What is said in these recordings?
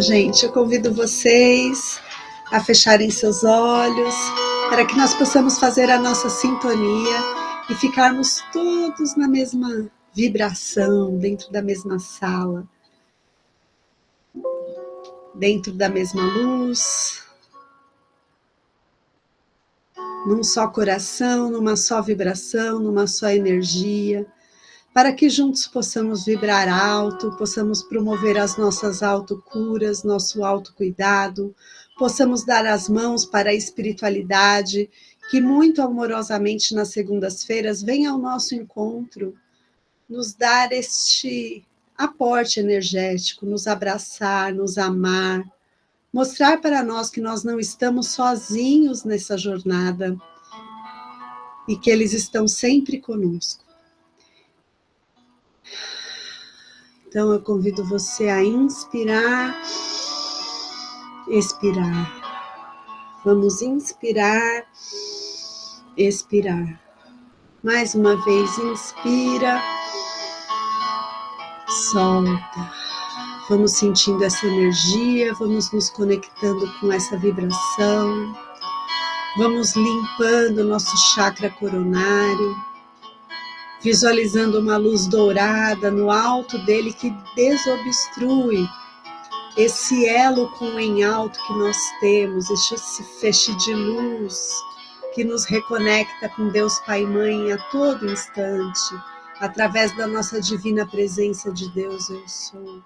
Gente, eu convido vocês a fecharem seus olhos para que nós possamos fazer a nossa sintonia e ficarmos todos na mesma vibração, dentro da mesma sala, dentro da mesma luz, num só coração, numa só vibração, numa só energia, para que juntos possamos vibrar alto, possamos promover as nossas autocuras, nosso autocuidado, possamos dar as mãos para a espiritualidade, que muito amorosamente nas segundas-feiras vem ao nosso encontro, nos dar este aporte energético, nos abraçar, nos amar, mostrar para nós que nós não estamos sozinhos nessa jornada e que eles estão sempre conosco. Então, eu convido você a inspirar, expirar. Vamos inspirar, expirar. Mais uma vez, inspira, solta. Vamos sentindo essa energia, vamos nos conectando com essa vibração. Vamos limpando o nosso chakra coronário, visualizando uma luz dourada no alto dele que desobstrui esse elo com o em alto que nós temos, esse feixe de luz que nos reconecta com Deus Pai e Mãe a todo instante, através da nossa divina presença de Deus Eu Sou.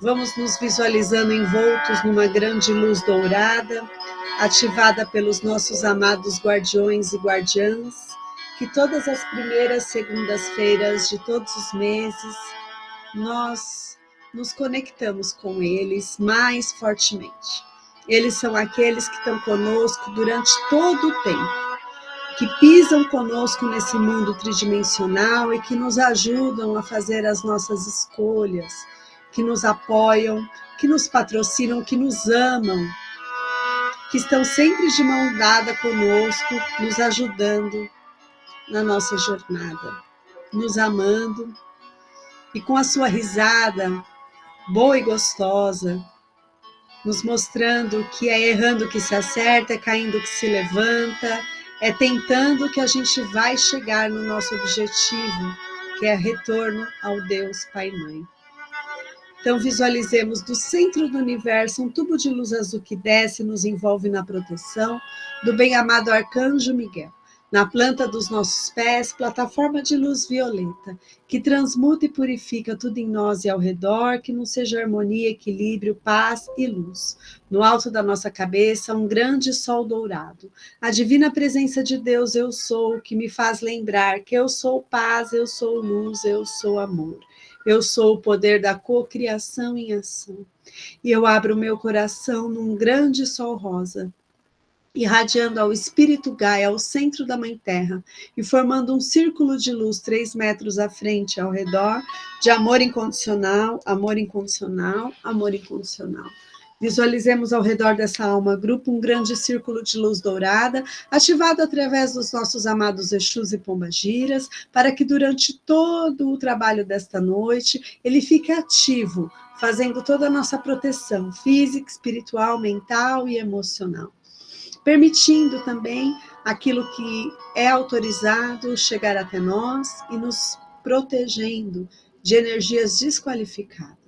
Vamos nos visualizando envoltos numa grande luz dourada, ativada pelos nossos amados guardiões e guardiãs, que todas as primeiras segundas-feiras de todos os meses, nós nos conectamos com eles mais fortemente. Eles são aqueles que estão conosco durante todo o tempo, que pisam conosco nesse mundo tridimensional e que nos ajudam a fazer as nossas escolhas, que nos apoiam, que nos patrocinam, que nos amam, que estão sempre de mão dada conosco, nos ajudando na nossa jornada, nos amando e com a sua risada boa e gostosa, nos mostrando que é errando que se acerta, é caindo que se levanta, é tentando que a gente vai chegar no nosso objetivo, que é retorno ao Deus Pai e Mãe. Então visualizemos do centro do universo um tubo de luz azul que desce e nos envolve na proteção do bem-amado Arcanjo Miguel. Na planta dos nossos pés, plataforma de luz violeta, que transmuta e purifica tudo em nós e ao redor, que nos seja harmonia, equilíbrio, paz e luz. No alto da nossa cabeça, um grande sol dourado. A divina presença de Deus Eu Sou, que me faz lembrar que eu sou paz, eu sou luz, eu sou amor. Eu sou o poder da cocriação em ação. E eu abro o meu coração num grande sol rosa, irradiando ao espírito Gaia, ao centro da Mãe Terra, e formando um círculo de luz 3 metros à frente, ao redor, de amor incondicional, amor incondicional, amor incondicional. Visualizemos ao redor dessa alma grupo um grande círculo de luz dourada, ativado através dos nossos amados Exus e Pombagiras, para que durante todo o trabalho desta noite, ele fique ativo, fazendo toda a nossa proteção física, espiritual, mental e emocional, permitindo também aquilo que é autorizado chegar até nós e nos protegendo de energias desqualificadas.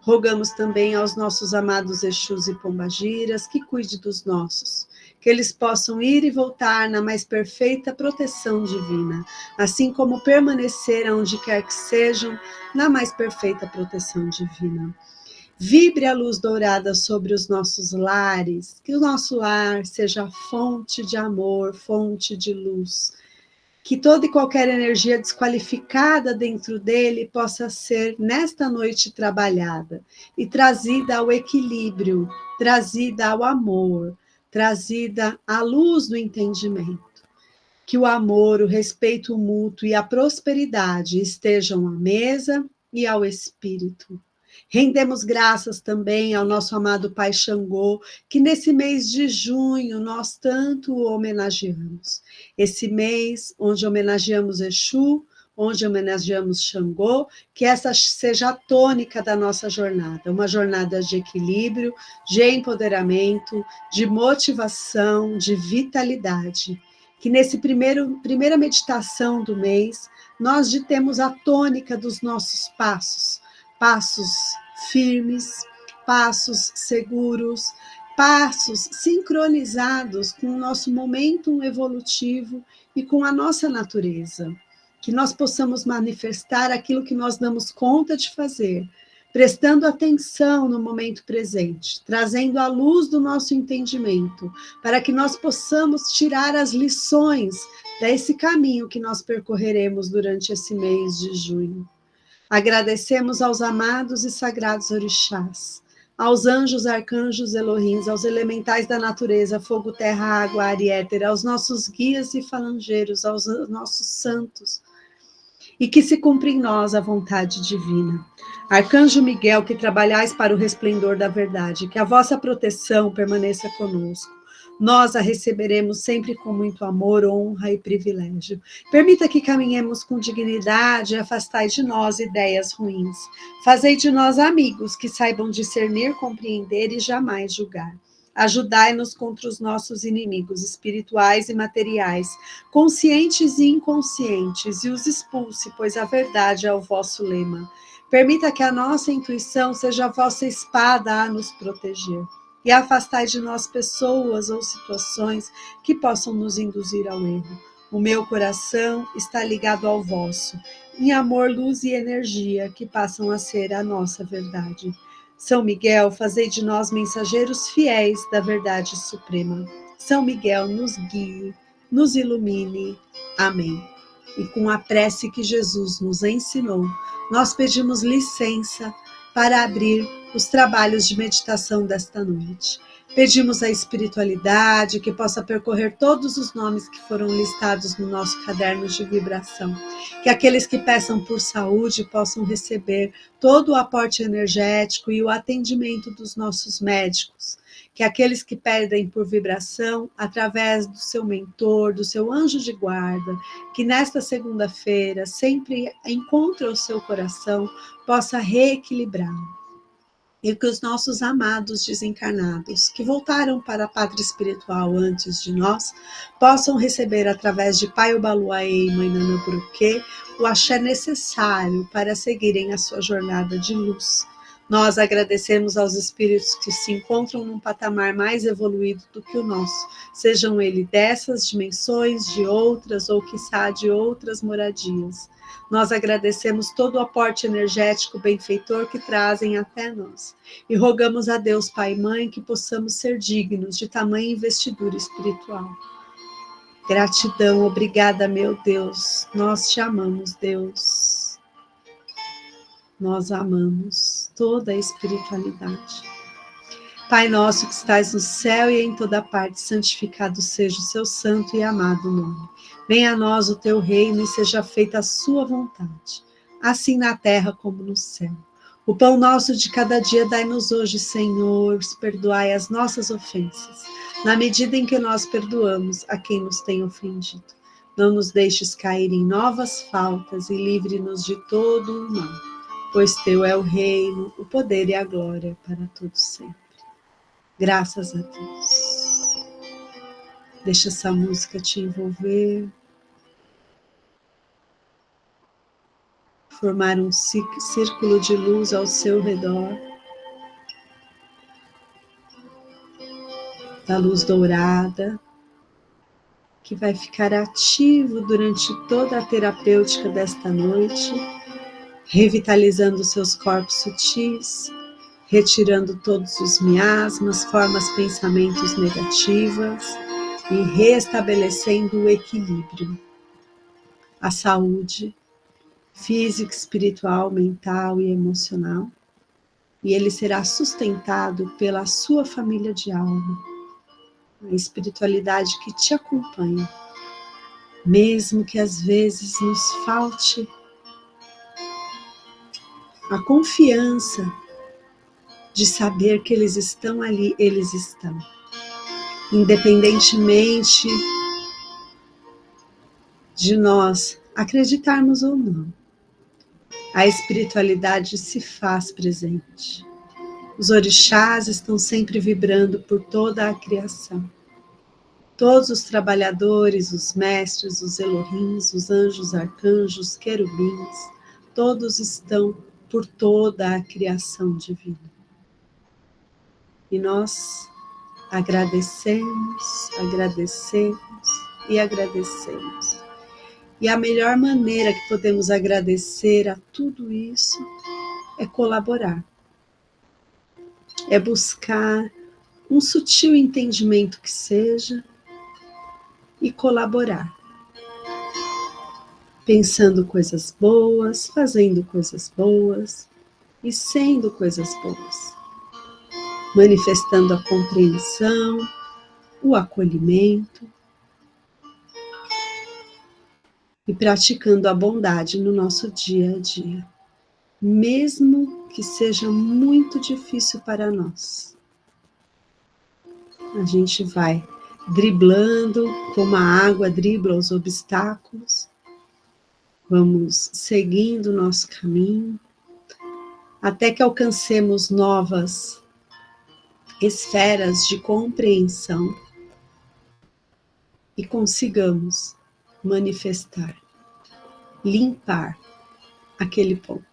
Rogamos também aos nossos amados Exus e Pombagiras que cuide dos nossos, que eles possam ir e voltar na mais perfeita proteção divina, assim como permanecer aonde quer que sejam na mais perfeita proteção divina. Vibre a luz dourada sobre os nossos lares, que o nosso lar seja fonte de amor, fonte de luz, que toda e qualquer energia desqualificada dentro dele possa ser, nesta noite, trabalhada e trazida ao equilíbrio, trazida ao amor, trazida à luz do entendimento. Que o amor, o respeito mútuo e a prosperidade estejam à mesa e ao espírito. Rendemos graças também ao nosso amado Pai Xangô, que nesse mês de junho nós tanto o homenageamos. Esse mês onde homenageamos Exu, onde homenageamos Xangô, que essa seja a tônica da nossa jornada, uma jornada de equilíbrio, de empoderamento, de motivação, de vitalidade. Que nesse primeira meditação do mês, nós ditemos a tônica dos nossos passos, passos firmes, passos seguros, passos sincronizados com o nosso momento evolutivo e com a nossa natureza. Que nós possamos manifestar aquilo que nós damos conta de fazer, prestando atenção no momento presente, trazendo a luz do nosso entendimento, para que nós possamos tirar as lições desse caminho que nós percorreremos durante esse mês de junho. Agradecemos aos amados e sagrados orixás, aos anjos, arcanjos, Elohims, aos elementais da natureza, fogo, terra, água, ar e éter, aos nossos guias e falangeiros, aos nossos santos, e que se cumpra em nós a vontade divina. Arcanjo Miguel, que trabalhais para o resplendor da verdade, que a vossa proteção permaneça conosco. Nós a receberemos sempre com muito amor, honra e privilégio. Permita que caminhemos com dignidade e afastai de nós ideias ruins. Fazei de nós amigos que saibam discernir, compreender e jamais julgar. Ajudai-nos contra os nossos inimigos espirituais e materiais, conscientes e inconscientes, e os expulse, pois a verdade é o vosso lema. Permita que a nossa intuição seja a vossa espada a nos proteger. E afastai de nós pessoas ou situações que possam nos induzir ao erro. O meu coração está ligado ao vosso, em amor, luz e energia que passam a ser a nossa verdade. São Miguel, fazei de nós mensageiros fiéis da verdade suprema. São Miguel, nos guie, nos ilumine. Amém. E com a prece que Jesus nos ensinou, nós pedimos licença para abrir os trabalhos de meditação desta noite. Pedimos à espiritualidade que possa percorrer todos os nomes que foram listados no nosso caderno de vibração. Que aqueles que peçam por saúde possam receber todo o aporte energético e o atendimento dos nossos médicos. Que aqueles que pedem por vibração, através do seu mentor, do seu anjo de guarda, que nesta segunda-feira sempre encontre o seu coração, possa reequilibrá-lo. E que os nossos amados desencarnados, que voltaram para a pátria espiritual antes de nós, possam receber através de Pai Obaluaê e Mãe Nanaburuquê o axé necessário para seguirem a sua jornada de luz. Nós agradecemos aos espíritos que se encontram num patamar mais evoluído do que o nosso, sejam eles dessas dimensões, de outras ou quiçá de outras moradias. Nós agradecemos todo o aporte energético benfeitor que trazem até nós. E rogamos a Deus, Pai e Mãe, que possamos ser dignos de tamanha investidura espiritual. Gratidão, obrigada, meu Deus. Nós te amamos, Deus. Nós amamos toda a espiritualidade. Pai nosso que estais no céu e em toda parte, santificado seja o seu santo e amado nome. Venha a nós o teu reino e seja feita a sua vontade, assim na terra como no céu. O pão nosso de cada dia dai-nos hoje, Senhor, perdoai as nossas ofensas, na medida em que nós perdoamos a quem nos tem ofendido. Não nos deixes cair em novas faltas e livre-nos de todo o mal, pois teu é o reino, o poder e a glória para todos sempre. Graças a Deus. Deixa essa música te envolver. Formar um círculo de luz ao seu redor. Da luz dourada, que vai ficar ativo durante toda a terapêutica desta noite, revitalizando seus corpos sutis, retirando todos os miasmas, formas, pensamentos negativas e restabelecendo o equilíbrio, a saúde física, espiritual, mental e emocional. E ele será sustentado pela sua família de alma, a espiritualidade que te acompanha, mesmo que às vezes nos falte a confiança de saber que eles estão ali, eles estão. Independentemente de nós acreditarmos ou não, a espiritualidade se faz presente. Os orixás estão sempre vibrando por toda a criação. Todos os trabalhadores, os mestres, os Elohims, os anjos, arcanjos, querubins, todos estão por toda a criação divina. E nós agradecemos, agradecemos e agradecemos. E a melhor maneira que podemos agradecer a tudo isso é colaborar. É buscar um sutil entendimento que seja e colaborar. Pensando coisas boas, fazendo coisas boas e sendo coisas boas. Manifestando a compreensão, o acolhimento e praticando a bondade no nosso dia a dia, mesmo que seja muito difícil para nós. A gente vai driblando como a água dribla os obstáculos, vamos seguindo o nosso caminho, até que alcancemos novas esferas de compreensão e consigamos manifestar, limpar aquele ponto.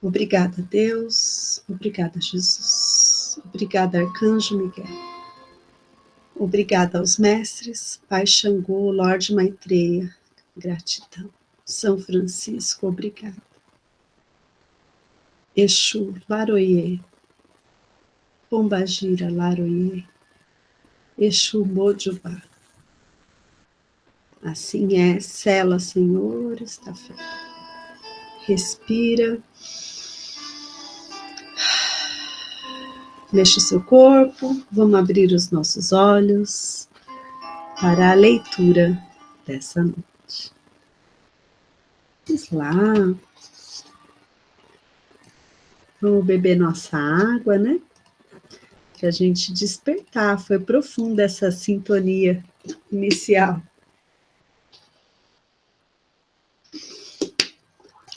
Obrigada, Deus. Obrigada, Jesus. Obrigada, Arcanjo Miguel. Obrigada aos mestres, Pai Xangô, Lorde Maitreya. Gratidão. São Francisco, obrigada. Exu, Laroye. Pombagira, Laroye. Exu, Mojubá. Assim é, sela, Senhor, está feito. Respira. Mexa o seu corpo. Vamos abrir os nossos olhos para a leitura dessa noite. Vamos lá. Vamos beber nossa água, né? Que a gente despertar. Foi profunda essa sintonia inicial.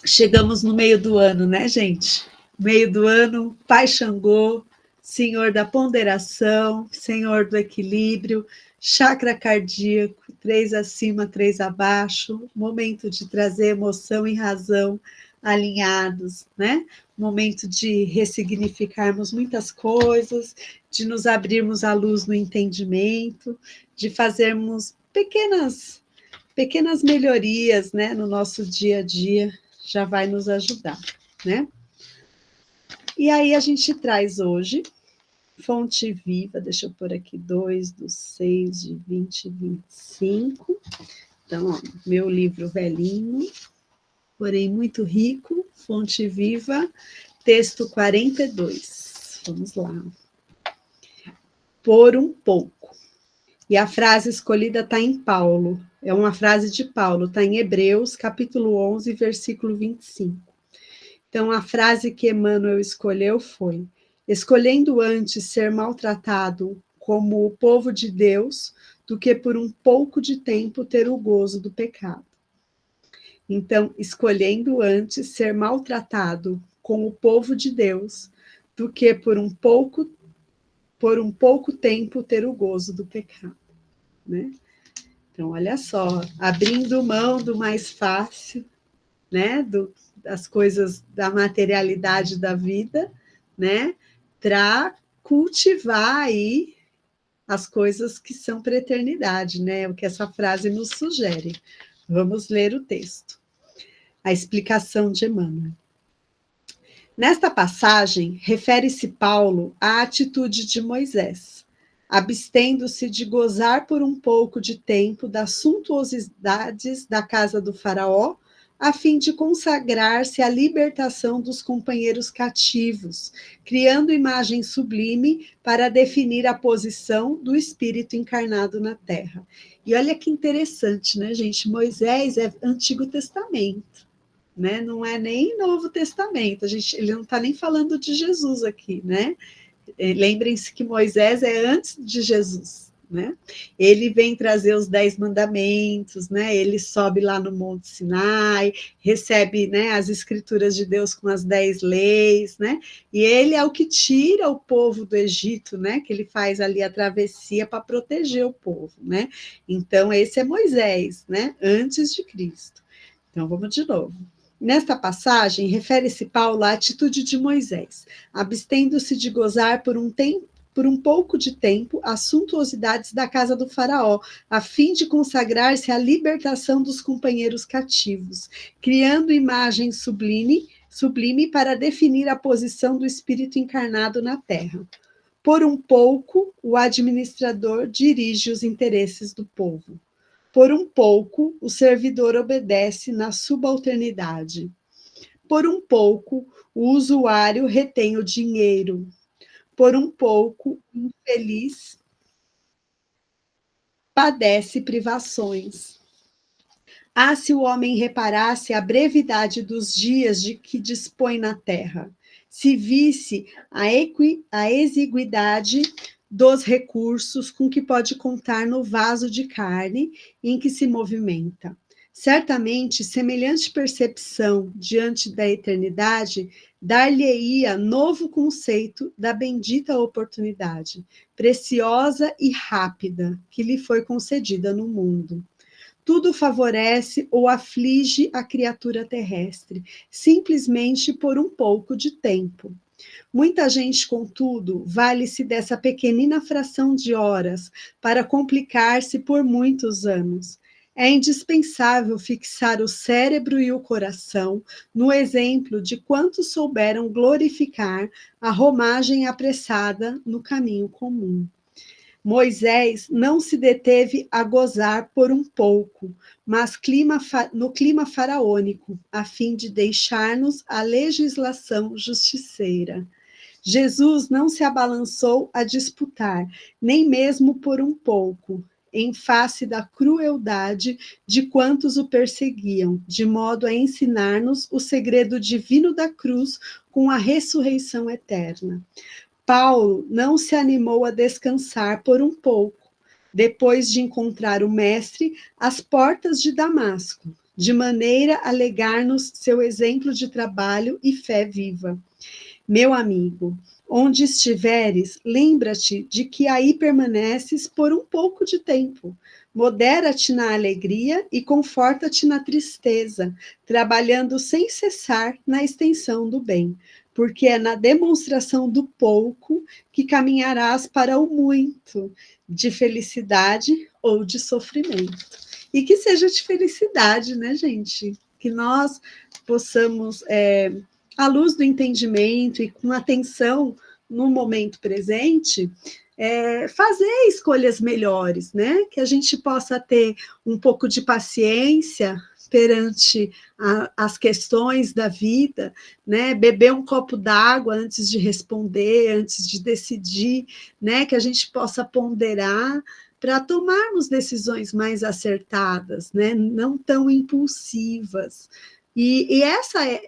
Chegamos no meio do ano, né, gente? Meio do ano, Pai Xangô, Senhor da ponderação, Senhor do equilíbrio, chakra cardíaco, 3 acima, 3 abaixo, momento de trazer emoção e razão alinhados, né? Momento de ressignificarmos muitas coisas, de nos abrirmos à luz no entendimento, de fazermos pequenas melhorias, né, no nosso dia a dia, já vai nos ajudar, né? E aí a gente traz hoje Fonte Viva, deixa eu pôr aqui 2/6/2025. Então, ó, meu livro velhinho, porém muito rico, Fonte Viva, texto 42. Vamos lá. Por um pouco. E a frase escolhida está em Paulo, é uma frase de Paulo, está em Hebreus, capítulo 11, versículo 25. Então, a frase que Emmanuel escolheu foi: escolhendo antes ser maltratado como o povo de Deus, do que por um pouco de tempo ter o gozo do pecado. Então, escolhendo antes ser maltratado com o povo de Deus, do que por um pouco tempo ter o gozo do pecado, né? Então, olha só, abrindo mão do mais fácil, né? Das coisas da materialidade da vida, né? Para cultivar aí as coisas que são para a eternidade, né? O que essa frase nos sugere. Vamos ler o texto. A explicação de Emmanuel. Nesta passagem, refere-se Paulo à atitude de Moisés, abstendo-se de gozar por um pouco de tempo das suntuosidades da casa do faraó, a fim de consagrar-se à libertação dos companheiros cativos, criando imagem sublime para definir a posição do espírito encarnado na terra. E olha que interessante, né, gente? Moisés é Antigo Testamento. Né? Não é nem Novo Testamento, ele não está nem falando de Jesus aqui, né? Lembrem-se que Moisés é antes de Jesus, né? Ele vem trazer os 10 mandamentos, né? Ele sobe lá no Monte Sinai, recebe, né, as escrituras de Deus com as 10 leis, né? E ele é o que tira o povo do Egito, né? Que ele faz ali a travessia para proteger o povo, né? Então, esse é Moisés, né? Antes de Cristo. Então, vamos de novo. Nesta passagem, refere-se Paulo à atitude de Moisés, abstendo-se de gozar por um pouco de tempo, as suntuosidades da casa do faraó, a fim de consagrar-se à libertação dos companheiros cativos, criando imagem sublime para definir a posição do Espírito encarnado na terra. Por um pouco, o administrador dirige os interesses do povo. Por um pouco, o servidor obedece na subalternidade. Por um pouco, o usuário retém o dinheiro. Por um pouco, o infeliz padece privações. Ah, se o homem reparasse a brevidade dos dias de que dispõe na terra, se visse a exiguidade dos recursos com que pode contar no vaso de carne em que se movimenta. Certamente, semelhante percepção diante da eternidade dar-lhe-ia novo conceito da bendita oportunidade, preciosa e rápida, que lhe foi concedida no mundo. Tudo favorece ou aflige a criatura terrestre, simplesmente por um pouco de tempo. Muita gente, contudo, vale-se dessa pequenina fração de horas para complicar-se por muitos anos. É indispensável fixar o cérebro e o coração no exemplo de quantos souberam glorificar a romagem apressada no caminho comum. Moisés não se deteve a gozar por um pouco, mas no clima faraônico, a fim de deixar-nos a legislação justiceira. Jesus não se abalançou a disputar, nem mesmo por um pouco, em face da crueldade de quantos o perseguiam, de modo a ensinar-nos o segredo divino da cruz com a ressurreição eterna. Paulo não se animou a descansar por um pouco, depois de encontrar o Mestre às portas de Damasco, de maneira a legar-nos seu exemplo de trabalho e fé viva. Meu amigo, onde estiveres, lembra-te de que aí permaneces por um pouco de tempo. Modera-te na alegria e conforta-te na tristeza, trabalhando sem cessar na extensão do bem, porque é na demonstração do pouco que caminharás para o muito, de felicidade ou de sofrimento. E que seja de felicidade, né, gente? Que nós possamos, à luz do entendimento e com atenção no momento presente, fazer escolhas melhores, né? Que a gente possa ter um pouco de paciência perante as questões da vida, né? Beber um copo d'água antes de responder, antes de decidir, né? Que a gente possa ponderar para tomarmos decisões mais acertadas, né? Não tão impulsivas. E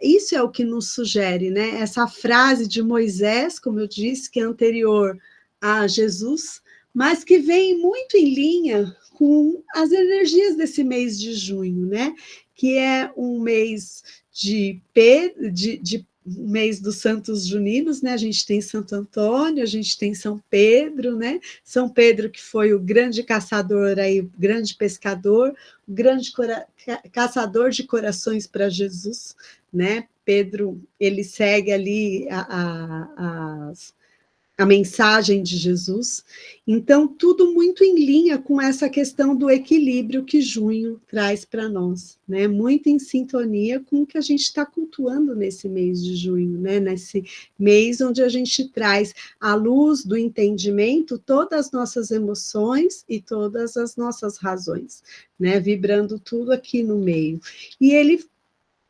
isso é o que nos sugere, né? Essa frase de Moisés, como eu disse, que é anterior a Jesus, mas que vem muito em linha com as energias desse mês de junho, né? Que é um mês de mês dos santos juninos, né? A gente tem Santo Antônio, a gente tem São Pedro, né? São Pedro, que foi o grande caçador aí, o grande pescador, o grande caçador de corações para Jesus, né? Pedro, ele segue ali a mensagem de Jesus. Então, tudo muito em linha com essa questão do equilíbrio que junho traz para nós, né? Muito em sintonia com o que a gente está cultuando nesse mês de junho, né? Nesse mês onde a gente traz à luz do entendimento todas as nossas emoções e todas as nossas razões, né? Vibrando tudo aqui no meio. E ele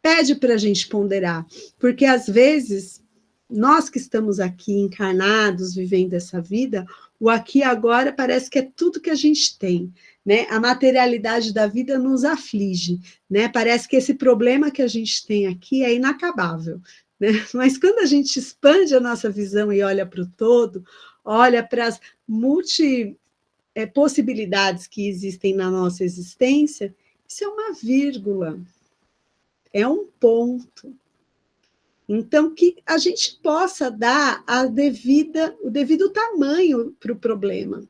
pede para a gente ponderar, porque às vezes nós que estamos aqui encarnados, vivendo essa vida, o aqui e agora parece que é tudo que a gente tem, né? A materialidade da vida nos aflige, né? Parece que esse problema que a gente tem aqui é inacabável, né? Mas quando a gente expande a nossa visão e olha para o todo, olha para as possibilidades que existem na nossa existência, isso é uma vírgula, é um ponto. Então, que a gente possa dar o devido tamanho para o problema,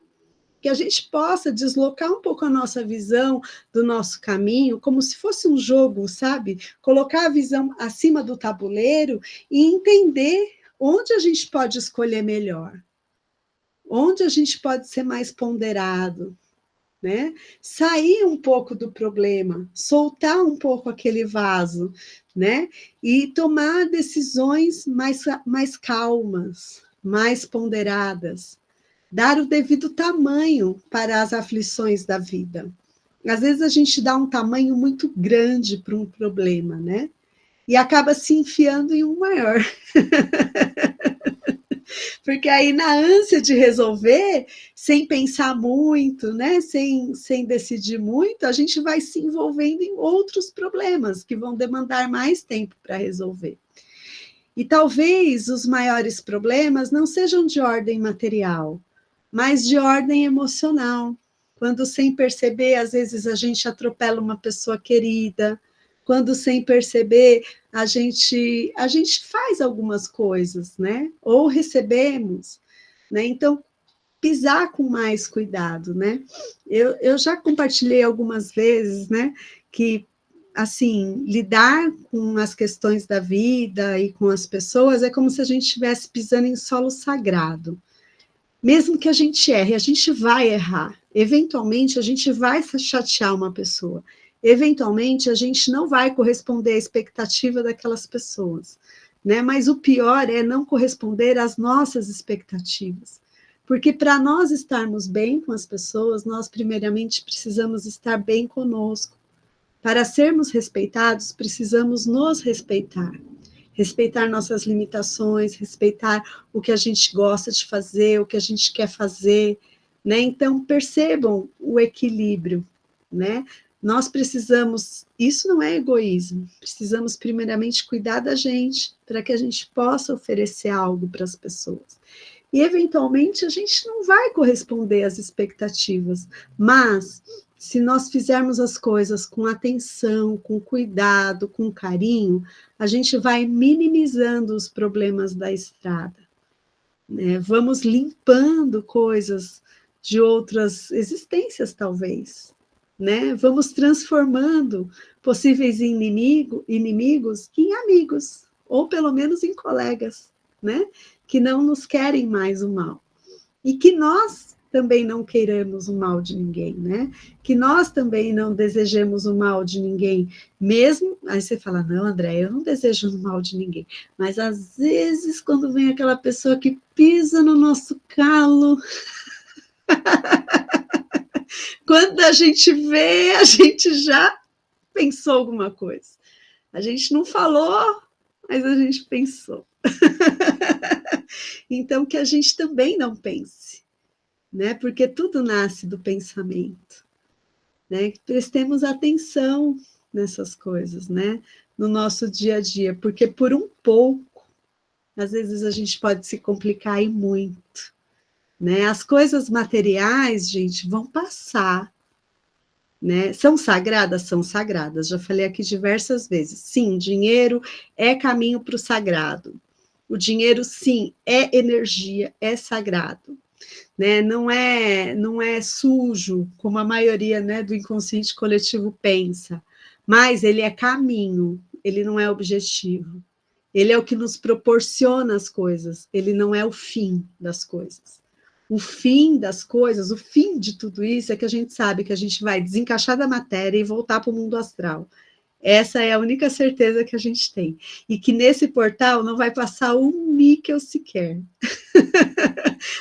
que a gente possa deslocar um pouco a nossa visão do nosso caminho, como se fosse um jogo, sabe? Colocar a visão acima do tabuleiro e entender onde a gente pode escolher melhor, onde a gente pode ser mais ponderado, né? Sair um pouco do problema, soltar um pouco aquele vaso, né? E tomar decisões mais calmas, mais ponderadas, dar o devido tamanho para as aflições da vida. Às vezes a gente dá um tamanho muito grande para um problema, né? E acaba se enfiando em um maior. Porque aí, na ânsia de resolver, sem pensar muito, né? Sem decidir muito, a gente vai se envolvendo em outros problemas que vão demandar mais tempo para resolver. E talvez os maiores problemas não sejam de ordem material, mas de ordem emocional. Quando, sem perceber, às vezes a gente atropela uma pessoa querida, quando, sem perceber, a gente faz algumas coisas, né? Ou recebemos, né? Então, pisar com mais cuidado, né? Eu já compartilhei algumas vezes, né? Que, assim, lidar com as questões da vida e com as pessoas é como se a gente estivesse pisando em solo sagrado. Mesmo que a gente erre, a gente vai errar. Eventualmente, a gente vai chatear uma pessoa. Eventualmente, a gente não vai corresponder à expectativa daquelas pessoas, né? Mas o pior é não corresponder às nossas expectativas. Porque para nós estarmos bem com as pessoas, nós primeiramente precisamos estar bem conosco. Para sermos respeitados, precisamos nos respeitar. Respeitar nossas limitações, respeitar o que a gente gosta de fazer, o que a gente quer fazer, né? Então, percebam o equilíbrio, né? Nós precisamos, isso não é egoísmo, precisamos primeiramente cuidar da gente, para que a gente possa oferecer algo para as pessoas. E, eventualmente, a gente não vai corresponder às expectativas, mas se nós fizermos as coisas com atenção, com cuidado, com carinho, a gente vai minimizando os problemas da estrada, né? Vamos limpando coisas de outras existências, talvez, né? Vamos transformando possíveis inimigos em amigos, ou pelo menos em colegas, né? Que não nos querem mais o mal. E que nós também não queiramos o mal de ninguém, né? Que nós também não desejemos o mal de ninguém, mesmo. Aí você fala, não, André, eu não desejo o mal de ninguém. Mas às vezes, quando vem aquela pessoa que pisa no nosso calo, quando a gente vê, a gente já pensou alguma coisa. A gente não falou, mas a gente pensou. Então, que a gente também não pense, né? Porque tudo nasce do pensamento, né? Prestemos atenção nessas coisas, né? No nosso dia a dia, porque por um pouco, às vezes a gente pode se complicar e muito, né? As coisas materiais, gente, vão passar, né? São sagradas? São sagradas, já falei aqui diversas vezes. Sim, dinheiro é caminho para o sagrado. O dinheiro, sim, é energia, é sagrado. Né? Não é sujo, como a maioria, né, do inconsciente coletivo pensa, mas ele é caminho, ele não é objetivo. Ele é o que nos proporciona as coisas, ele não é o fim das coisas. O fim das coisas, o fim de tudo isso é que a gente sabe que a gente vai desencaixar da matéria e voltar para o mundo astral. Essa é a única certeza que a gente tem. E que nesse portal não vai passar um níquel sequer.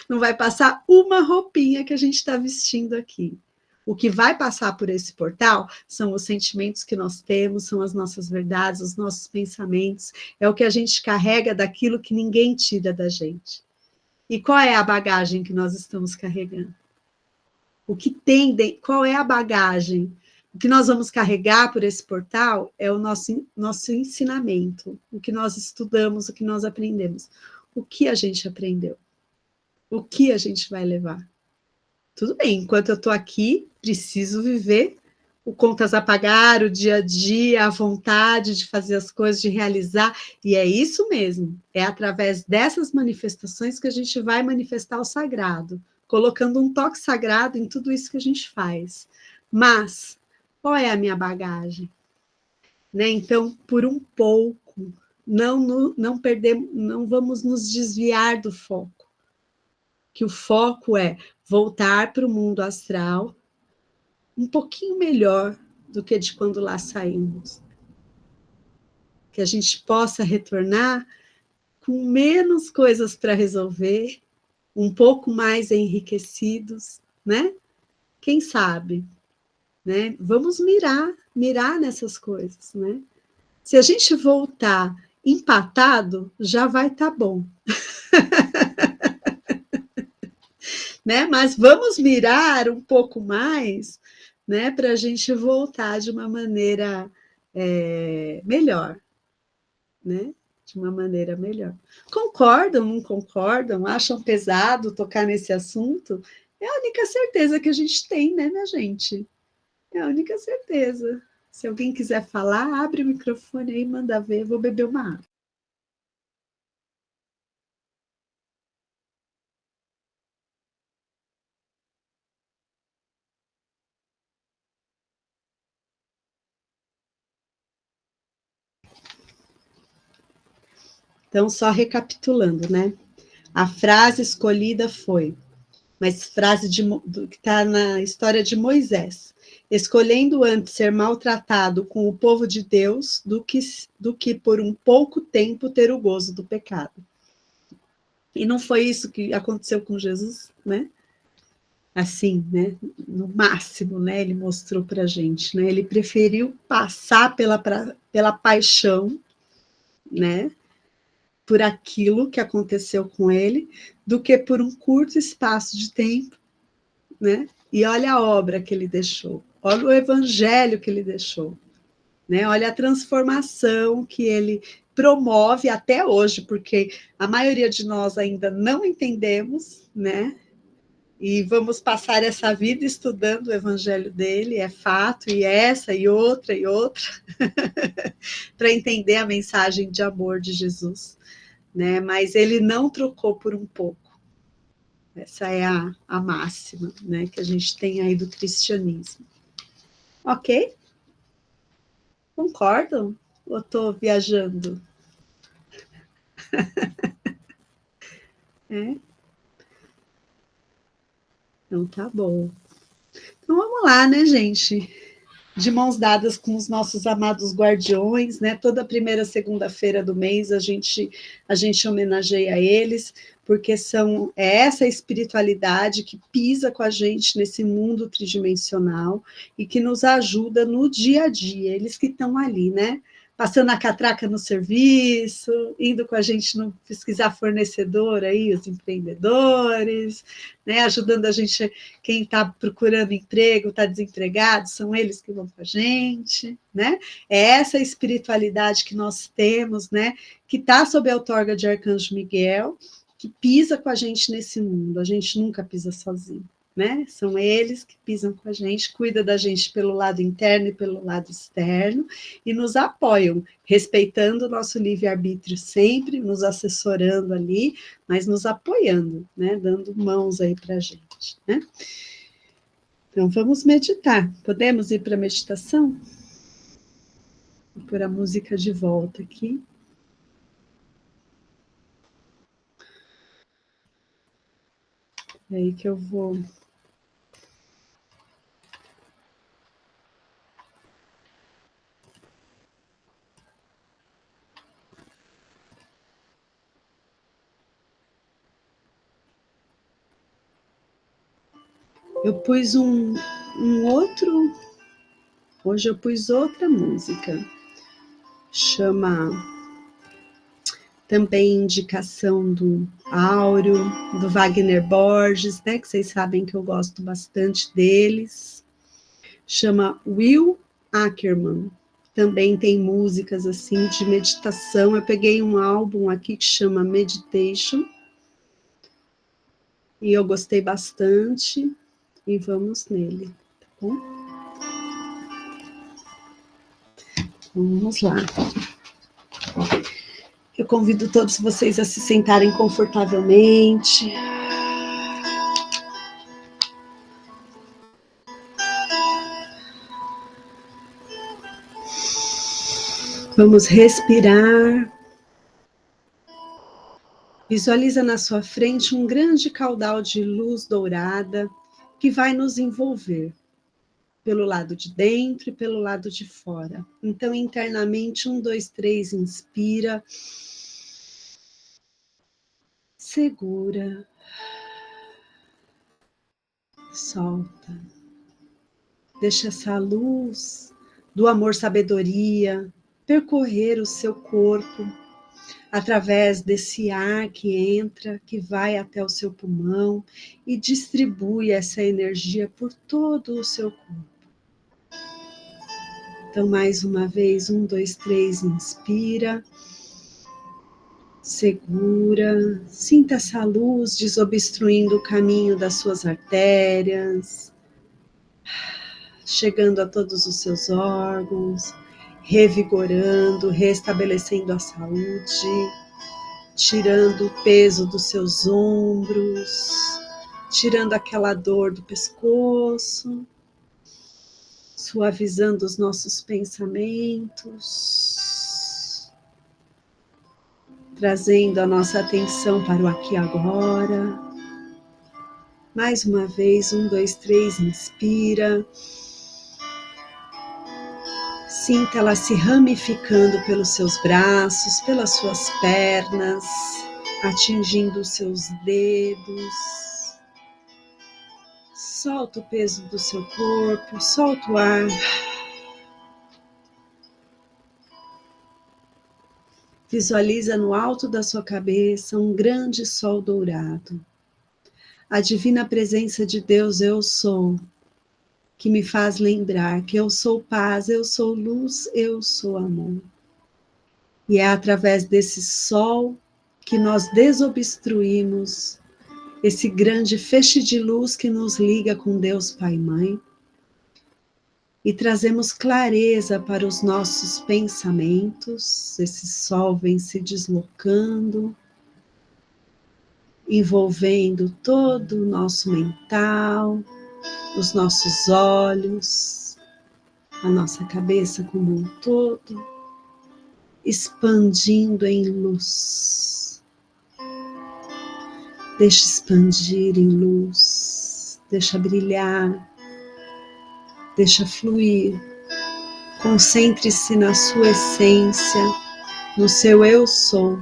Não vai passar uma roupinha que a gente está vestindo aqui. O que vai passar por esse portal são os sentimentos que nós temos, são as nossas verdades, os nossos pensamentos, é o que a gente carrega daquilo que ninguém tira da gente. E qual é a bagagem que nós estamos carregando? O que tem, qual é a bagagem? O que nós vamos carregar por esse portal é o nosso ensinamento, o que nós estudamos, o que nós aprendemos. O que a gente aprendeu? O que a gente vai levar? tudo bem, enquanto eu estou aqui, preciso viver o contas a pagar, o dia a dia, a vontade de fazer as coisas, de realizar, e é isso mesmo, é através dessas manifestações que a gente vai manifestar o sagrado, colocando um toque sagrado em tudo isso que a gente faz. Mas, qual é a minha bagagem? Né? Então, por um pouco, não vamos nos desviar do foco, que o foco é voltar para o mundo astral um pouquinho melhor do que de quando lá saímos. Que a gente possa retornar com menos coisas para resolver, um pouco mais enriquecidos, né? Quem sabe, né? Vamos mirar nessas coisas, né? Se a gente voltar empatado, já vai estar bom, né? Mas vamos mirar um pouco mais, né? Para a gente voltar de uma maneira melhor, né? De uma maneira melhor. Concordam, não concordam? Acham pesado tocar nesse assunto? É a única certeza que a gente tem, né, minha gente? É a única certeza. Se alguém quiser falar, abre o microfone aí, manda ver, vou beber uma água. Então, só recapitulando, né? A frase escolhida foi, mas frase que está na história de Moisés, escolhendo antes ser maltratado com o povo de Deus do que por um pouco tempo ter o gozo do pecado. E não foi isso que aconteceu com Jesus, né? Assim, né? No máximo, né? Ele mostrou para a gente, né? Ele preferiu passar pela paixão, né? Por aquilo que aconteceu com ele, do que por um curto espaço de tempo, né? E olha a obra que ele deixou, olha o evangelho que ele deixou, né? Olha a transformação que ele promove até hoje, porque a maioria de nós ainda não entendemos, né? E vamos passar essa vida estudando o evangelho dele, é fato, e essa, e outra, para entender a mensagem de amor de Jesus, né? Mas ele não trocou por um pouco. Essa é a máxima, né, que a gente tem aí do cristianismo. Ok? Concordam? Ou estou viajando? É? Então tá bom. Então vamos lá, né, gente? De mãos dadas com os nossos amados guardiões, né? Toda primeira segunda-feira do mês a gente homenageia eles, porque é essa espiritualidade que pisa com a gente nesse mundo tridimensional e que nos ajuda no dia a dia, eles que estão ali, né? Passando a catraca no serviço, indo com a gente no pesquisar fornecedor aí, os empreendedores, né? Ajudando a gente, quem está procurando emprego, está desempregado, são eles que vão com a gente, né? É essa espiritualidade que nós temos, né? Que está sob a outorga de Arcanjo Miguel, que pisa com a gente nesse mundo. A gente nunca pisa sozinho, né? São eles que pisam com a gente, cuidam da gente pelo lado interno e pelo lado externo e nos apoiam, respeitando o nosso livre-arbítrio sempre, nos assessorando ali, mas nos apoiando, né? Dando mãos aí para a gente, né? Então vamos meditar. Podemos ir para a meditação? Vou pôr a música de volta aqui. É aí que eu vou. Eu pus um outro. Hoje eu pus outra música. Chama também indicação do Áureo, do Wagner Borges, né? Que vocês sabem que eu gosto bastante deles. Chama Will Ackerman. Também tem músicas assim de meditação. Eu peguei um álbum aqui que chama Meditation e eu gostei bastante. e vamos nele, tá bom? Vamos lá. Eu convido todos vocês a se sentarem confortavelmente. Vamos respirar. Visualiza na sua frente um grande caudal de luz dourada que vai nos envolver pelo lado de dentro e pelo lado de fora. Então, internamente, 1, 2, 3, inspira. Segura. Solta. Deixa essa luz do amor sabedoria percorrer o seu corpo através desse ar que entra, que vai até o seu pulmão e distribui essa energia por todo o seu corpo. Então, mais uma vez, 1, 2, 3, inspira. Segura. Sinta essa luz desobstruindo o caminho das suas artérias, chegando a todos os seus órgãos, revigorando, restabelecendo a saúde, tirando o peso dos seus ombros, tirando aquela dor do pescoço, suavizando os nossos pensamentos, trazendo a nossa atenção para o aqui e agora. Mais uma vez, 1, 2, 3, inspira. Sinta ela se ramificando pelos seus braços, pelas suas pernas, atingindo os seus dedos. Solta o peso do seu corpo, solta o ar. Visualiza no alto da sua cabeça um grande sol dourado. A divina presença de Deus, eu sou, que me faz lembrar que eu sou paz, eu sou luz, eu sou amor. E é através desse sol que nós desobstruímos esse grande feixe de luz que nos liga com Deus Pai e Mãe e trazemos clareza para os nossos pensamentos. Esse sol vem se deslocando, envolvendo todo o nosso mental, os nossos olhos, a nossa cabeça como um todo, expandindo em luz. Deixa expandir em luz, deixa brilhar, deixa fluir. Concentre-se na sua essência, no seu eu sou.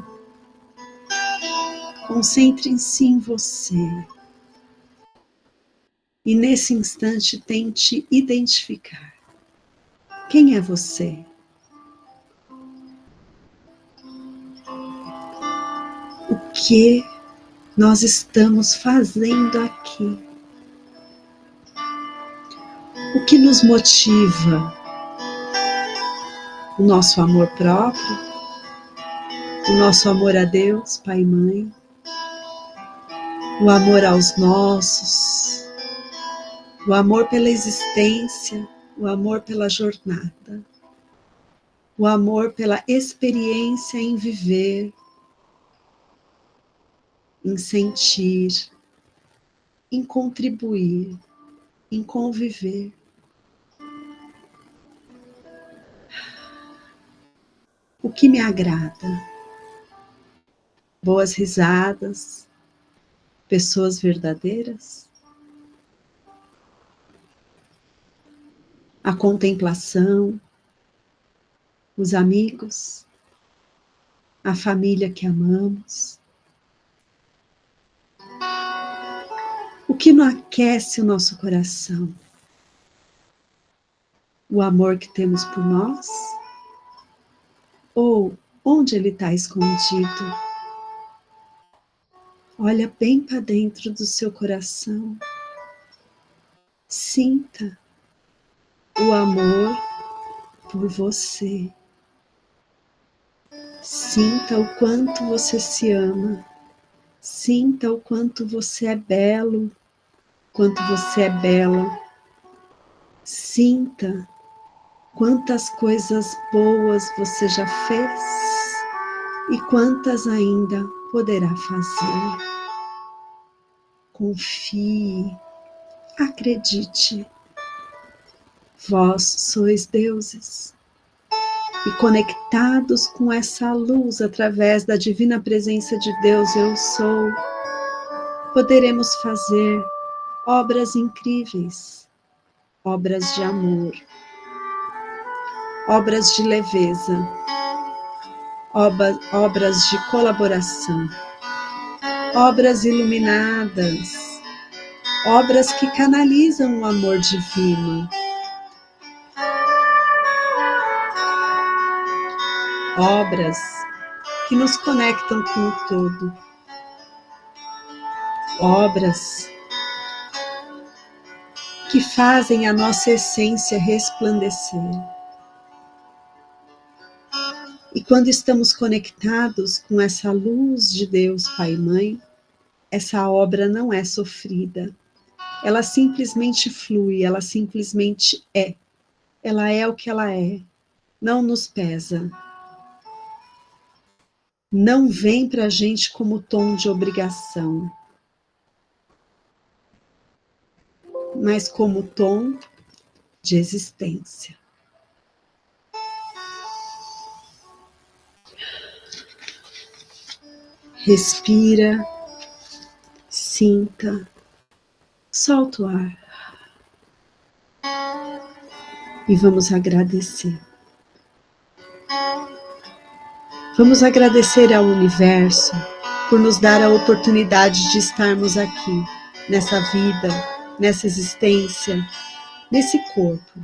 Concentre-se em você. E nesse instante tente identificar quem é você. O que nós estamos fazendo aqui? O que nos motiva? O nosso amor próprio? O nosso amor a Deus, Pai e Mãe? O amor aos nossos? O amor pela existência? O amor pela jornada? O amor pela experiência em viver, em sentir, em contribuir, em conviver. O que me agrada? Boas risadas, pessoas verdadeiras, a contemplação, os amigos, a família que amamos. O que não aquece o nosso coração? O amor que temos por nós? Ou onde ele está escondido? Olha bem para dentro do seu coração. Sinta o amor por você. Sinta o quanto você se ama. Sinta o quanto você é belo, quanto você é bela. Sinta quantas coisas boas você já fez e quantas ainda poderá fazer. Confie, acredite. Vós sois deuses. E conectados com essa luz através da divina presença de Deus, eu sou, poderemos fazer obras incríveis, obras de amor, obras de leveza, obras de colaboração, obras iluminadas, obras que canalizam o amor divino, obras que nos conectam com o todo, obras que fazem a nossa essência resplandecer. E quando estamos conectados com essa luz de Deus, Pai e Mãe, essa obra não é sofrida. Ela simplesmente flui, ela simplesmente é. Ela é o que ela é. Não nos pesa. Não vem para a gente como tom de obrigação, mas como tom de existência. Respira, sinta, solta o ar e vamos agradecer. Vamos agradecer ao universo por nos dar a oportunidade de estarmos aqui, nessa vida, nessa existência, nesse corpo,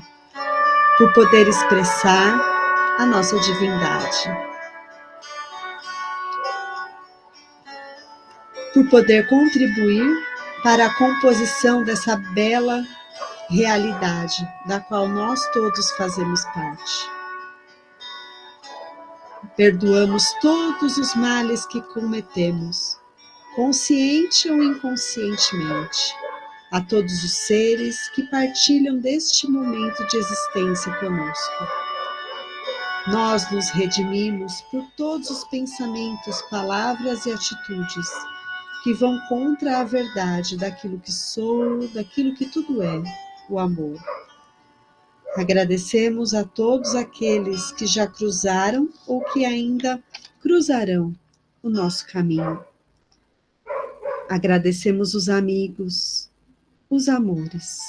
por poder expressar a nossa divindade, por poder contribuir para a composição dessa bela realidade da qual nós todos fazemos parte. Perdoamos todos os males que cometemos, consciente ou inconscientemente, a todos os seres que partilham deste momento de existência conosco. Nós nos redimimos por todos os pensamentos, palavras e atitudes que vão contra a verdade daquilo que sou, daquilo que tudo é, o amor. Agradecemos a todos aqueles que já cruzaram ou que ainda cruzarão o nosso caminho. Agradecemos os amigos, os amores,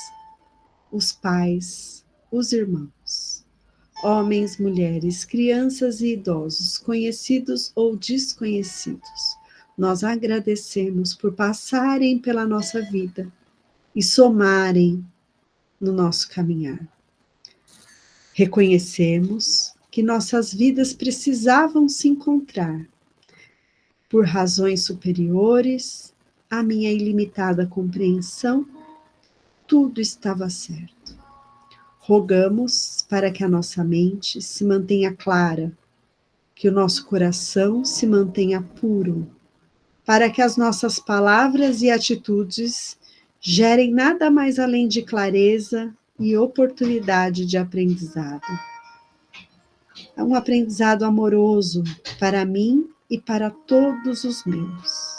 os pais, os irmãos, homens, mulheres, crianças e idosos, conhecidos ou desconhecidos. Nós agradecemos por passarem pela nossa vida e somarem no nosso caminhar. Reconhecemos que nossas vidas precisavam se encontrar por razões superiores à minha ilimitada compreensão. Tudo estava certo. Rogamos para que a nossa mente se mantenha clara, que o nosso coração se mantenha puro, para que as nossas palavras e atitudes gerem nada mais além de clareza e oportunidade de aprendizado. É um aprendizado amoroso para mim e para todos os meus.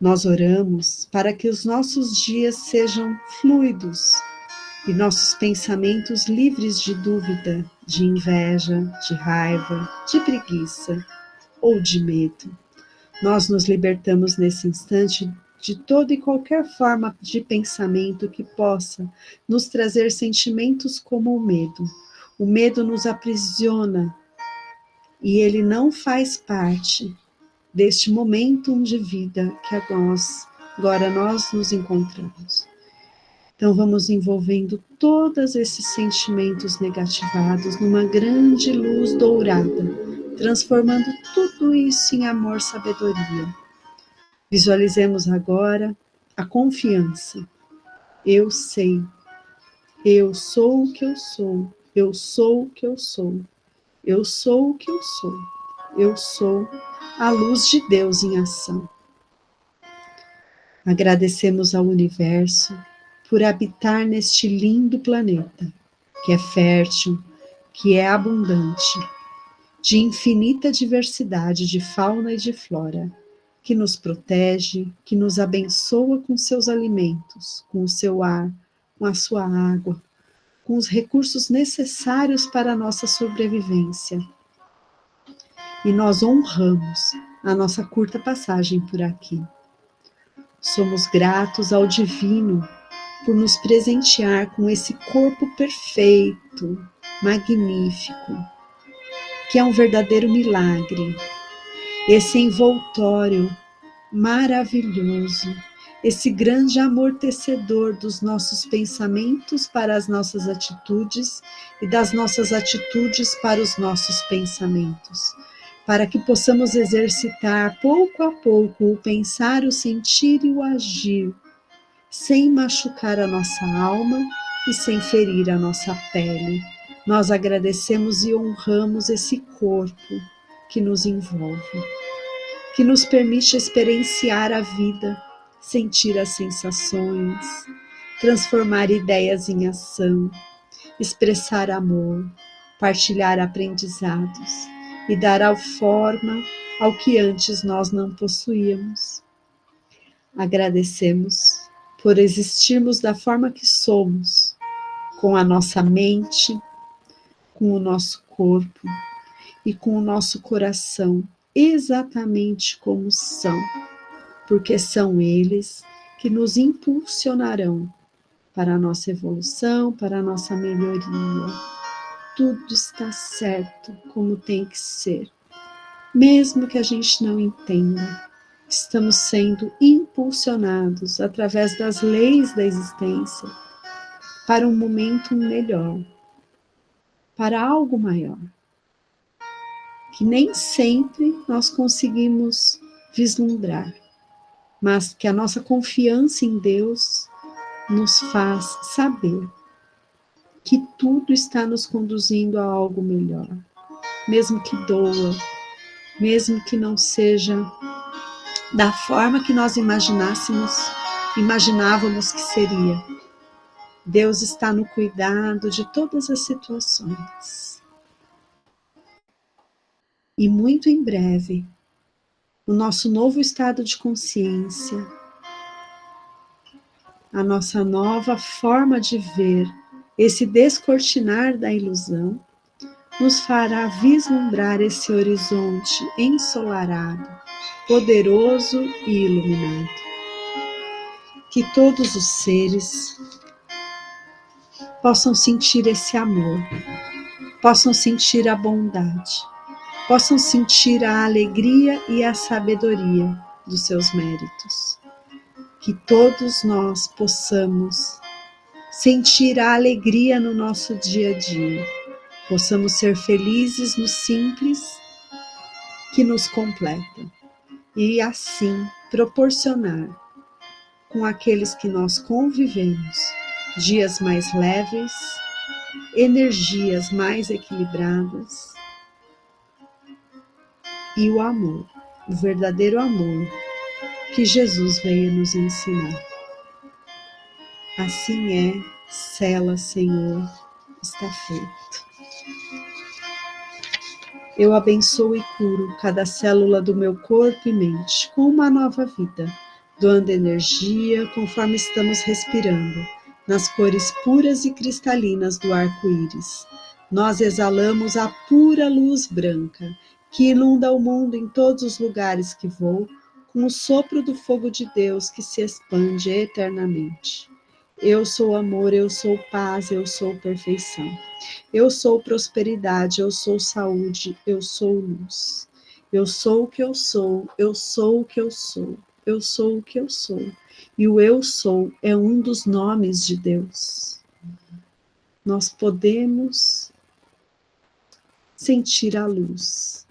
Nós oramos para que os nossos dias sejam fluidos e nossos pensamentos livres de dúvida, de inveja, de raiva, de preguiça ou de medo. Nós nos libertamos nesse instante de toda e qualquer forma de pensamento que possa nos trazer sentimentos como o medo. O medo nos aprisiona e ele não faz parte deste momento de vida que agora nós nos encontramos. Então vamos envolvendo todos esses sentimentos negativados numa grande luz dourada, transformando tudo isso em amor, sabedoria. Visualizemos agora a confiança. Eu sei. Eu sou o que eu sou. Eu sou o que eu sou. Eu sou o que eu sou. Eu sou a luz de Deus em ação. Agradecemos ao universo por habitar neste lindo planeta, que é fértil, que é abundante, de infinita diversidade de fauna e de flora, que nos protege, que nos abençoa com seus alimentos, com o seu ar, com a sua água, com os recursos necessários para a nossa sobrevivência. E nós honramos a nossa curta passagem por aqui. Somos gratos ao Divino por nos presentear com esse corpo perfeito, magnífico, que é um verdadeiro milagre, esse envoltório maravilhoso, esse grande amortecedor dos nossos pensamentos para as nossas atitudes e das nossas atitudes para os nossos pensamentos, para que possamos exercitar pouco a pouco o pensar, o sentir e o agir, sem machucar a nossa alma e sem ferir a nossa pele. Nós agradecemos e honramos esse corpo que nos envolve, que nos permite experienciar a vida, sentir as sensações, transformar ideias em ação, expressar amor, partilhar aprendizados e dar a forma ao que antes nós não possuíamos. Agradecemos por existirmos da forma que somos, com a nossa mente, com o nosso corpo e com o nosso coração, exatamente como são, porque são eles que nos impulsionarão para a nossa evolução, para a nossa melhoria. Tudo está certo como tem que ser, mesmo que a gente não entenda. Estamos sendo impulsionados através das leis da existência para um momento melhor, para algo maior, que nem sempre nós conseguimos vislumbrar, mas que a nossa confiança em Deus nos faz saber que tudo está nos conduzindo a algo melhor, mesmo que doa, mesmo que não seja da forma que nós imaginávamos que seria. Deus está no cuidado de todas as situações. E muito em breve, o nosso novo estado de consciência, a nossa nova forma de ver, esse descortinar da ilusão, nos fará vislumbrar esse horizonte ensolarado, poderoso e iluminado. Que todos os seres possam sentir esse amor, possam sentir a bondade, possam sentir a alegria e a sabedoria dos seus méritos. Que todos nós possamos sentir a alegria no nosso dia a dia, possamos ser felizes no simples que nos completa e assim proporcionar com aqueles que nós convivemos dias mais leves, energias mais equilibradas e o amor, o verdadeiro amor que Jesus veio nos ensinar. Assim é, sela, Senhor, está feito. Eu abençoo e curo cada célula do meu corpo e mente com uma nova vida, doando energia conforme estamos respirando, nas cores puras e cristalinas do arco-íris. Nós exalamos a pura luz branca, que inunda o mundo em todos os lugares que vou, com o sopro do fogo de Deus que se expande eternamente. Eu sou amor, eu sou paz, eu sou perfeição. Eu sou prosperidade, eu sou saúde, eu sou luz. Eu sou o que eu sou, eu sou o que eu sou, eu sou o que eu sou. E o eu sou é um dos nomes de Deus. Nós podemos sentir a luz.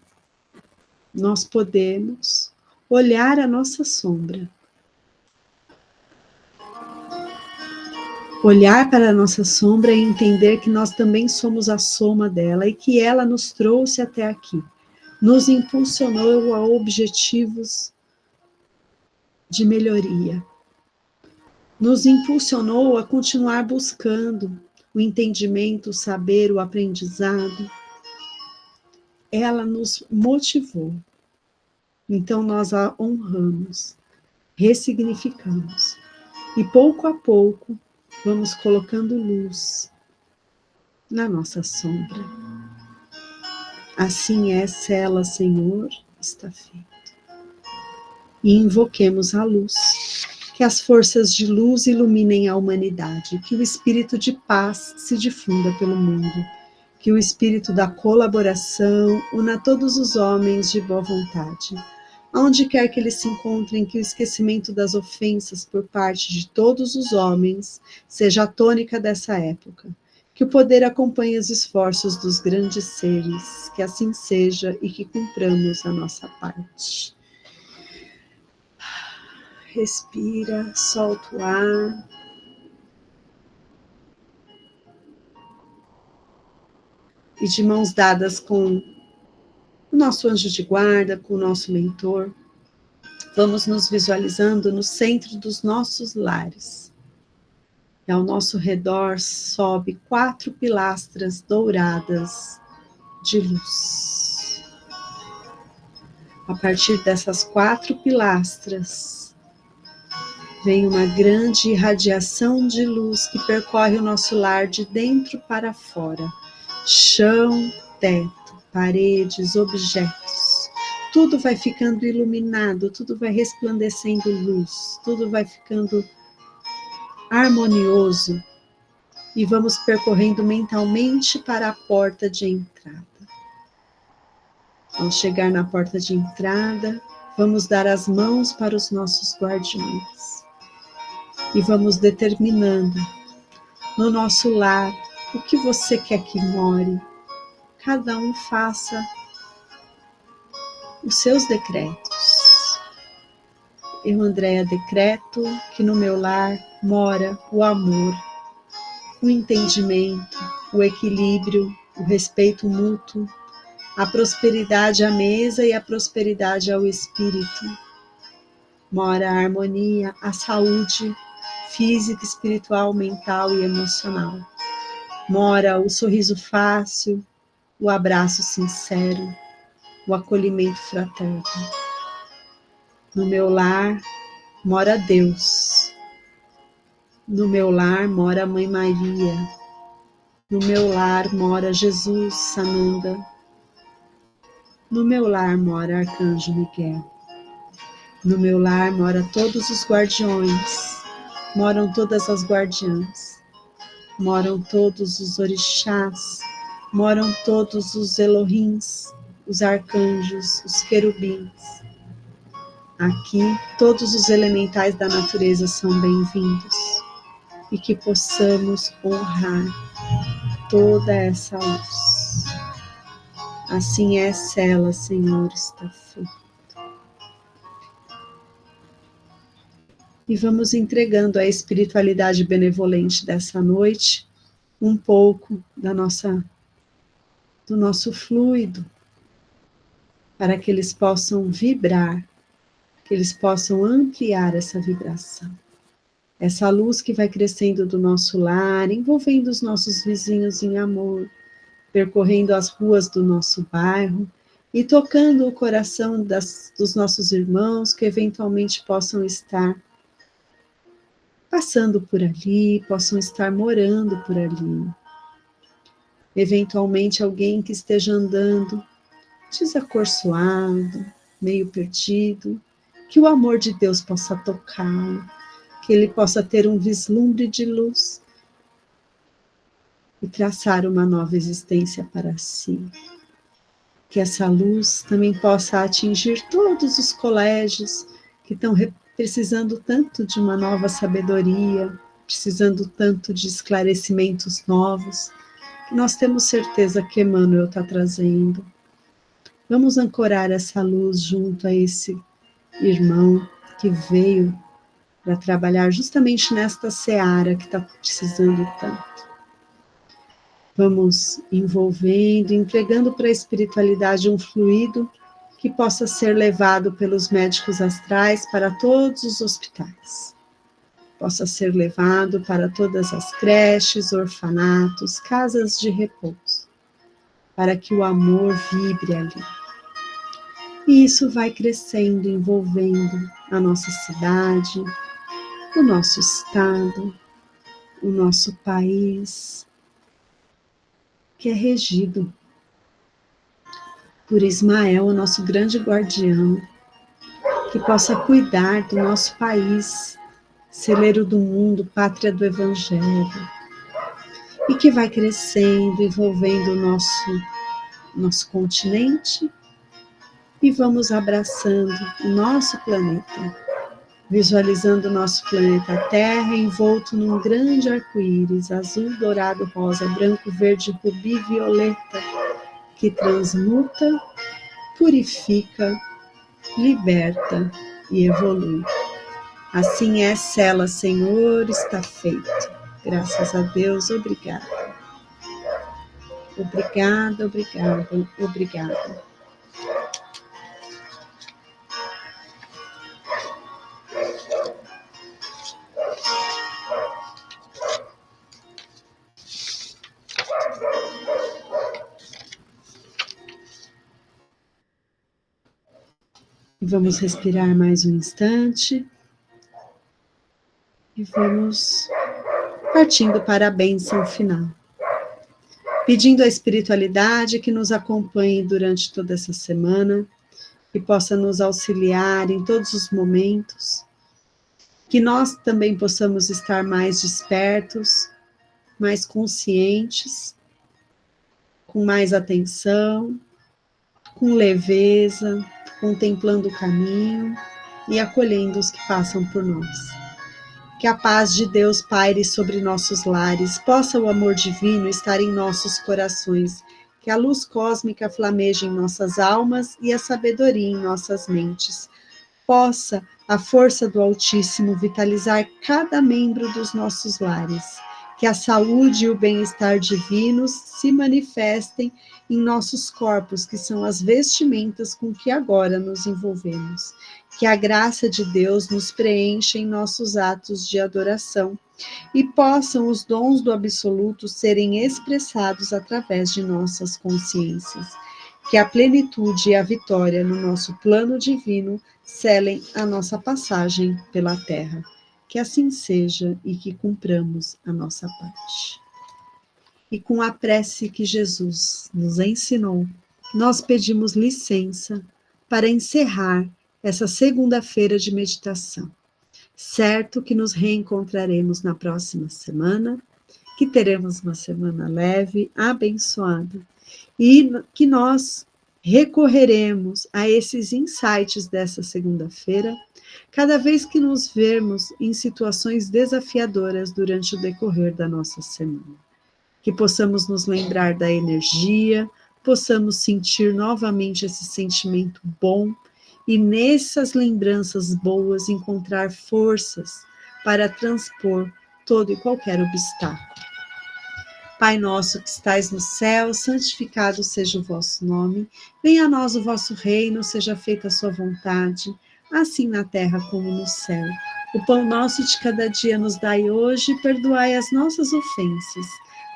Nós podemos olhar a nossa sombra. Olhar para a nossa sombra e entender que nós também somos a soma dela e que ela nos trouxe até aqui, nos impulsionou a objetivos de melhoria, nos impulsionou a continuar buscando o entendimento, o saber, o aprendizado. Ela nos motivou. Então nós a honramos, ressignificamos. E pouco a pouco vamos colocando luz na nossa sombra. Assim é, sela, Senhor, está feito. E invoquemos a luz, que as forças de luz iluminem a humanidade, que o espírito de paz se difunda pelo mundo, que o espírito da colaboração una todos os homens de boa vontade. Aonde quer que eles se encontrem, que o esquecimento das ofensas por parte de todos os homens seja a tônica dessa época. Que o poder acompanhe os esforços dos grandes seres, que assim seja e que cumpramos a nossa parte. Respira, solta o ar. E de mãos dadas com o nosso anjo de guarda, com o nosso mentor, vamos nos visualizando no centro dos nossos lares. E ao nosso redor sobe 4 pilastras douradas de luz. A partir dessas 4 pilastras, vem uma grande irradiação de luz que percorre o nosso lar de dentro para fora. Chão, teto, paredes, objetos. Tudo vai ficando iluminado, tudo vai resplandecendo luz, tudo vai ficando harmonioso. E vamos percorrendo mentalmente para a porta de entrada. Ao chegar na porta de entrada, vamos dar as mãos para os nossos guardiões. E vamos determinando no nosso lar o que você quer que more. Cada um faça os seus decretos. Eu, Andréia, decreto que no meu lar mora o amor, o entendimento, o equilíbrio, o respeito mútuo, a prosperidade à mesa e a prosperidade ao espírito. Mora a harmonia, a saúde física, espiritual, mental e emocional. Mora o sorriso fácil, o abraço sincero, o acolhimento fraterno. No meu lar mora Deus. No meu lar mora a Mãe Maria. No meu lar mora Jesus, Sananda. No meu lar mora Arcanjo Miguel. No meu lar mora todos os guardiões. Moram todas as guardiãs. Moram todos os orixás. Moram todos os Elohims, os arcanjos, os querubins. Aqui, todos os elementais da natureza são bem-vindos. E que possamos honrar toda essa luz. Assim é, sela, Senhor, está feito. E vamos entregando à espiritualidade benevolente dessa noite um pouco do nosso fluido, para que eles possam vibrar, que eles possam ampliar essa vibração. Essa luz que vai crescendo do nosso lar, envolvendo os nossos vizinhos em amor, percorrendo as ruas do nosso bairro e tocando o coração dos nossos irmãos que eventualmente possam estar passando por ali, possam estar morando por ali. Eventualmente alguém que esteja andando desacorçoado, meio perdido, que o amor de Deus possa tocá-lo, que ele possa ter um vislumbre de luz e traçar uma nova existência para si. Que essa luz também possa atingir todos os colégios que estão precisando tanto de uma nova sabedoria, precisando tanto de esclarecimentos novos, que nós temos certeza que Emmanuel está trazendo. Vamos ancorar essa luz junto a esse irmão que veio para trabalhar justamente nesta seara que está precisando tanto. Vamos envolvendo, entregando para a espiritualidade um fluido que possa ser levado pelos médicos astrais para todos os hospitais. possa ser levado para todas as creches, orfanatos, casas de repouso, para que o amor vibre ali. E isso vai crescendo, envolvendo a nossa cidade, o nosso estado, o nosso país, que é regido por Ismael, o nosso grande guardião, que possa cuidar do nosso país, celeiro do mundo, pátria do Evangelho, e que vai crescendo, envolvendo o nosso continente, e vamos abraçando o nosso planeta, visualizando o nosso planeta Terra envolto num grande arco-íris, azul, dourado, rosa, branco, verde, rubi, violeta, que transmuta, purifica, liberta e evolui. Assim é, sela, Senhor, está feito. Graças a Deus, obrigada. Obrigada, obrigada, obrigada. Vamos respirar mais um instante e vamos partindo para a bênção final. Pedindo à espiritualidade que nos acompanhe durante toda essa semana, que possa nos auxiliar em todos os momentos, que nós também possamos estar mais despertos, mais conscientes, com mais atenção, com leveza, contemplando o caminho e acolhendo os que passam por nós. Que a paz de Deus paire sobre nossos lares, possa o amor divino estar em nossos corações, que a luz cósmica flameje em nossas almas e a sabedoria em nossas mentes. Possa a força do Altíssimo vitalizar cada membro dos nossos lares, que a saúde e o bem-estar divinos se manifestem em nossos corpos, que são as vestimentas com que agora nos envolvemos. Que a graça de Deus nos preencha em nossos atos de adoração e possam os dons do Absoluto serem expressados através de nossas consciências. Que a plenitude e a vitória no nosso plano divino selem a nossa passagem pela terra. Que assim seja e que cumpramos a nossa parte. E com a prece que Jesus nos ensinou, nós pedimos licença para encerrar essa segunda-feira de meditação. Certo que nos reencontraremos na próxima semana, que teremos uma semana leve, abençoada, e que nós recorreremos a esses insights dessa segunda-feira, cada vez que nos vermos em situações desafiadoras durante o decorrer da nossa semana. Que possamos nos lembrar da energia, possamos sentir novamente esse sentimento bom e nessas lembranças boas encontrar forças para transpor todo e qualquer obstáculo. Pai nosso que estais no céu, santificado seja o vosso nome. Venha a nós o vosso reino, seja feita a sua vontade, assim na terra como no céu. O pão nosso de cada dia nos dai hoje, e perdoai as nossas ofensas,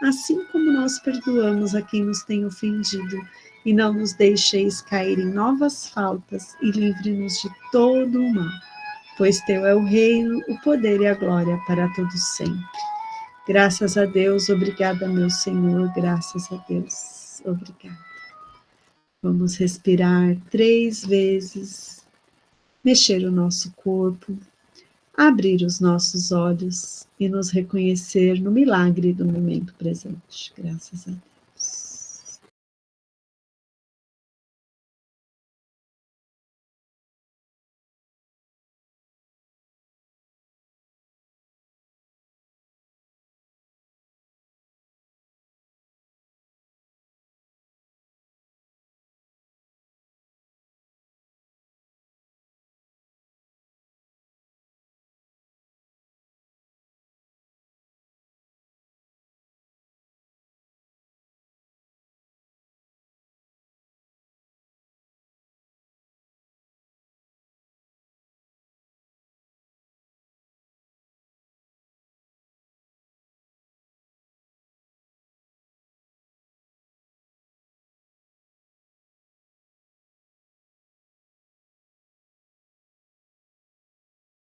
assim como nós perdoamos a quem nos tem ofendido. E não nos deixeis cair em novas faltas, e livre-nos de todo o mal. Pois teu é o reino, o poder e a glória para todos sempre. Graças a Deus, obrigada, meu Senhor, graças a Deus, obrigada. Vamos respirar 3 vezes, mexer o nosso corpo, abrir os nossos olhos e nos reconhecer no milagre do momento presente. Graças a Deus.